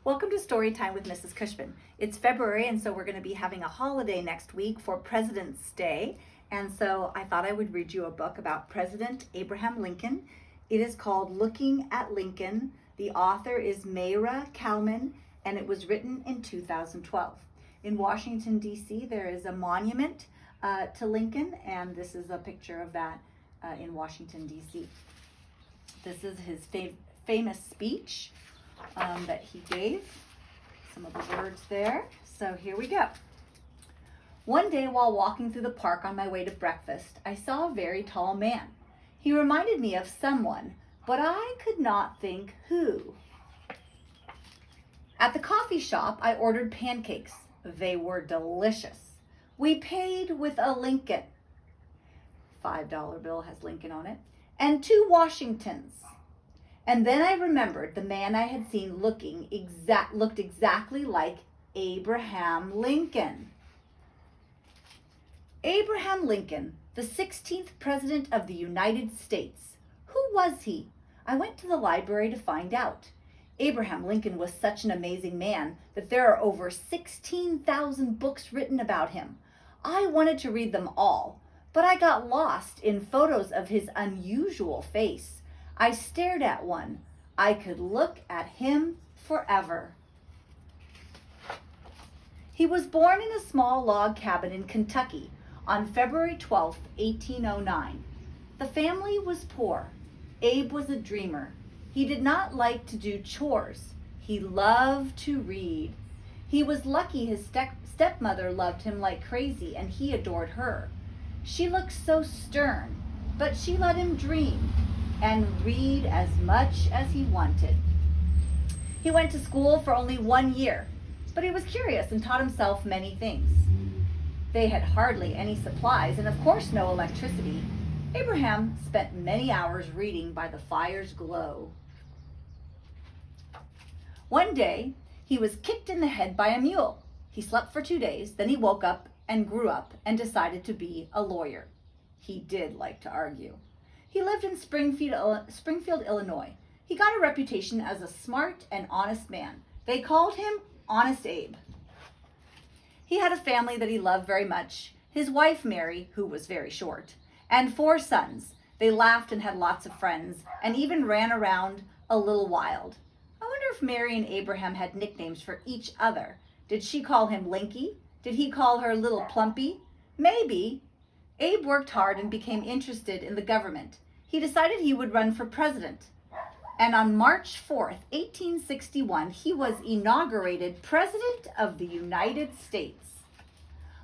Welcome to Storytime with Mrs. Cushman. It's February, and so we're going to be having a holiday next week for President's Day. And so I thought I would read you a book about President Abraham Lincoln. It is called Looking at Lincoln. The author is Maira, Kalman, and it was written in 2012. In Washington, D.C., there is a monument to Lincoln, and this is a picture of that in Washington, D.C. This is his famous speech that he gave. Some of the words there. So here we go. One day while walking through the park on my way to breakfast, I saw a very tall man. He reminded me of someone, but I could not think who. At the coffee shop, I ordered pancakes. They were delicious. We paid with a Lincoln. $5 bill has Lincoln on it. And 2 Washingtons. And then I remembered the man I had seen looked exactly like Abraham Lincoln. Abraham Lincoln, the 16th President of the United States. Who was he? I went to the library to find out. Abraham Lincoln was such an amazing man that there are over 16,000 books written about him. I wanted to read them all, but I got lost in photos of his unusual face. I stared at one. I could look at him forever. He was born in a small log cabin in Kentucky on February 12, 1809. The family was poor. Abe was a dreamer. He did not like to do chores. He loved to read. He was lucky his stepmother loved him like crazy, and he adored her. She looked so stern, but she let him dream and read as much as he wanted. He went to school for only 1 year, but he was curious and taught himself many things. They had hardly any supplies and of course no electricity. Abraham spent many hours reading by the fire's glow. One day, he was kicked in the head by a mule. He slept for 2 days, then he woke up and grew up and decided to be a lawyer. He did like to argue. He lived in Springfield, Illinois. He got a reputation as a smart and honest man. They called him Honest Abe. He had a family that he loved very much. His wife, Mary, who was very short, and 4 sons. They laughed and had lots of friends, and even ran around a little wild. I wonder if Mary and Abraham had nicknames for each other. Did she call him Linky? Did he call her Little Plumpy? Maybe. Abe worked hard and became interested in the government. He decided he would run for president. And on March 4th, 1861, he was inaugurated President of the United States.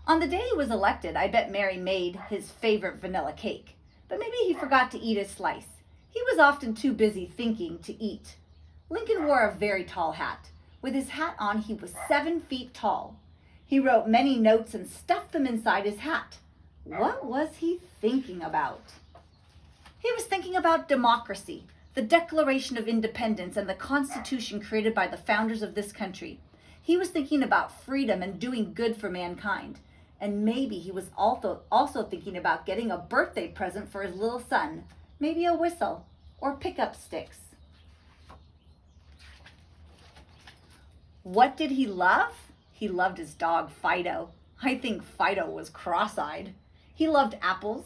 On the day he was elected, I bet Mary made his favorite vanilla cake. But maybe he forgot to eat his slice. He was often too busy thinking to eat. Lincoln wore a very tall hat. With his hat on, he was 7 feet tall. He wrote many notes and stuffed them inside his hat. What was he thinking about? He was thinking about democracy, the Declaration of Independence, and the Constitution created by the founders of this country. He was thinking about freedom and doing good for mankind. And maybe he was also thinking about getting a birthday present for his little son, maybe a whistle or pickup sticks. What did he love? He loved his dog, Fido. I think Fido was cross-eyed. He loved apples,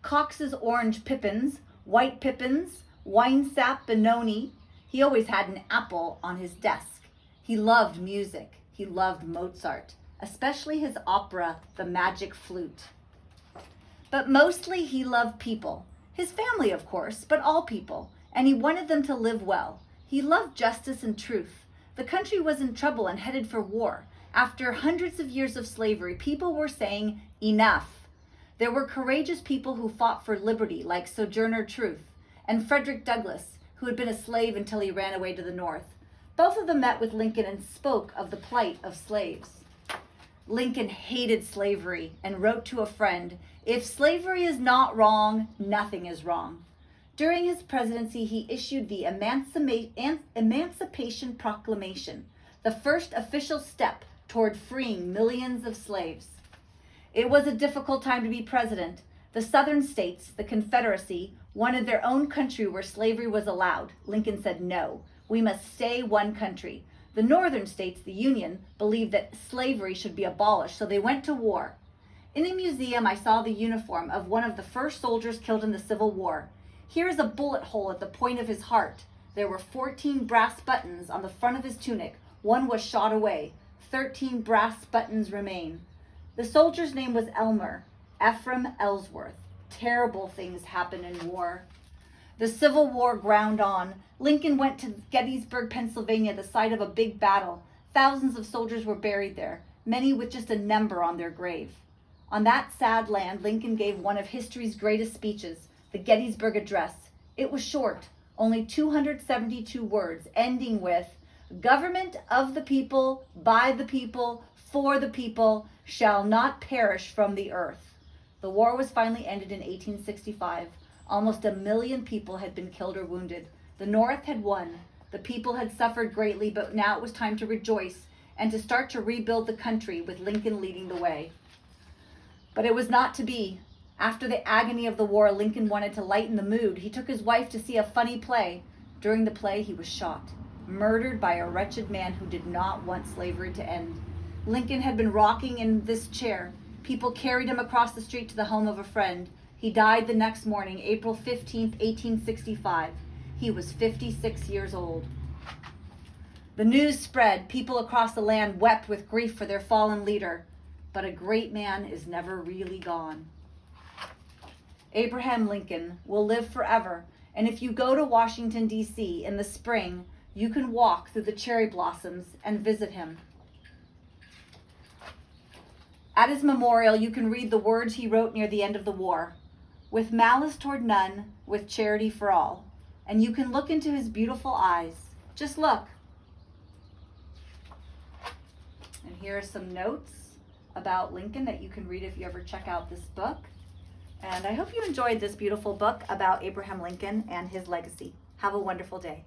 Cox's orange pippins, white pippins, winesap Benoni. He always had an apple on his desk. He loved music. He loved Mozart, especially his opera, The Magic Flute. But mostly he loved people. His family, of course, but all people. And he wanted them to live well. He loved justice and truth. The country was in trouble and headed for war. After hundreds of years of slavery, people were saying, enough. There were courageous people who fought for liberty, like Sojourner Truth, and Frederick Douglass, who had been a slave until he ran away to the North. Both of them met with Lincoln and spoke of the plight of slaves. Lincoln hated slavery and wrote to a friend, "If slavery is not wrong, nothing is wrong." During his presidency, he issued the Emancipation Proclamation, the first official step toward freeing millions of slaves. It was a difficult time to be president. The Southern states, the Confederacy, wanted their own country where slavery was allowed. Lincoln said, no, we must stay one country. The northern states, the Union, believed that slavery should be abolished, so they went to war. In a museum, I saw the uniform of one of the first soldiers killed in the Civil War. Here is a bullet hole at the point of his heart. There were 14 brass buttons on the front of his tunic. One was shot away. 13 brass buttons remain. The soldier's name was Elmer, Ephraim Ellsworth. Terrible things happen in war. The Civil War ground on. Lincoln went to Gettysburg, Pennsylvania, the site of a big battle. Thousands of soldiers were buried there, many with just a number on their grave. On that sad land, Lincoln gave one of history's greatest speeches, the Gettysburg Address. It was short, only 272 words, ending with, "Government of the people, by the people, for the people, shall not perish from the earth." The war was finally ended in 1865. Almost 1 million people had been killed or wounded. The North had won. The people had suffered greatly, but now it was time to rejoice and to start to rebuild the country with Lincoln leading the way. But it was not to be. After the agony of the war, Lincoln wanted to lighten the mood. He took his wife to see a funny play. During the play, he was shot, murdered by a wretched man who did not want slavery to end. Lincoln had been rocking in this chair. People carried him across the street to the home of a friend. He died the next morning, April 15th, 1865. He was 56 years old. The news spread. People across the land wept with grief for their fallen leader. But a great man is never really gone. Abraham Lincoln will live forever, and if you go to Washington, D.C. in the spring, you can walk through the cherry blossoms and visit him. At his memorial, you can read the words he wrote near the end of the war. "With malice toward none, with charity for all." And you can look into his beautiful eyes. Just look. And here are some notes about Lincoln that you can read if you ever check out this book. And I hope you enjoyed this beautiful book about Abraham Lincoln and his legacy. Have a wonderful day.